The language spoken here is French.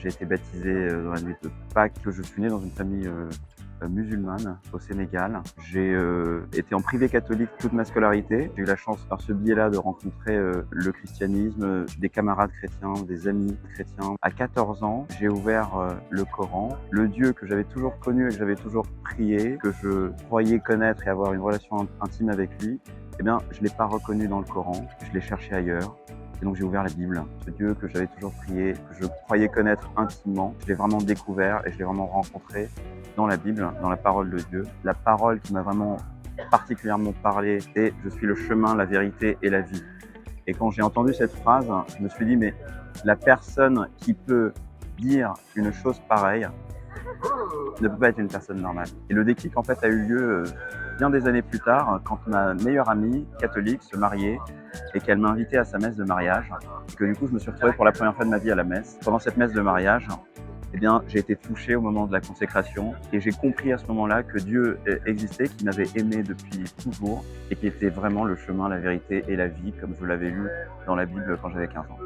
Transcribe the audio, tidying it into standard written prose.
J'ai été baptisé dans la nuit de Pâques. Je suis né dans une famille musulmane au Sénégal. J'ai été en privé catholique toute ma scolarité. J'ai eu la chance par ce biais-là de rencontrer le christianisme, des camarades chrétiens, des amis chrétiens. À 14 ans, j'ai ouvert le Coran. Le Dieu que j'avais toujours connu et que j'avais toujours prié, que je croyais connaître et avoir une relation intime avec lui, eh bien, je ne l'ai pas reconnu dans le Coran. Je l'ai cherché ailleurs. Et donc j'ai ouvert la Bible, ce Dieu que j'avais toujours prié, que je croyais connaître intimement. Je l'ai vraiment découvert et je l'ai vraiment rencontré dans la Bible, dans la parole de Dieu. La parole qui m'a vraiment particulièrement parlé, c'est « Je suis le chemin, la vérité et la vie ». Et quand j'ai entendu cette phrase, je me suis dit « Mais la personne qui peut dire une chose pareille ne peut pas être une personne normale ». Et le déclic en fait a eu lieu bien des années plus tard, quand ma meilleure amie catholique se mariait et qu'elle m'a invité à sa messe de mariage, et que du coup je me suis retrouvé pour la première fois de ma vie à la messe. Pendant cette messe de mariage, eh bien, j'ai été touché au moment de la consécration et j'ai compris à ce moment-là que Dieu existait, qu'il m'avait aimé depuis toujours et qu'il était vraiment le chemin, la vérité et la vie, comme je l'avais lu dans la Bible quand j'avais 15 ans.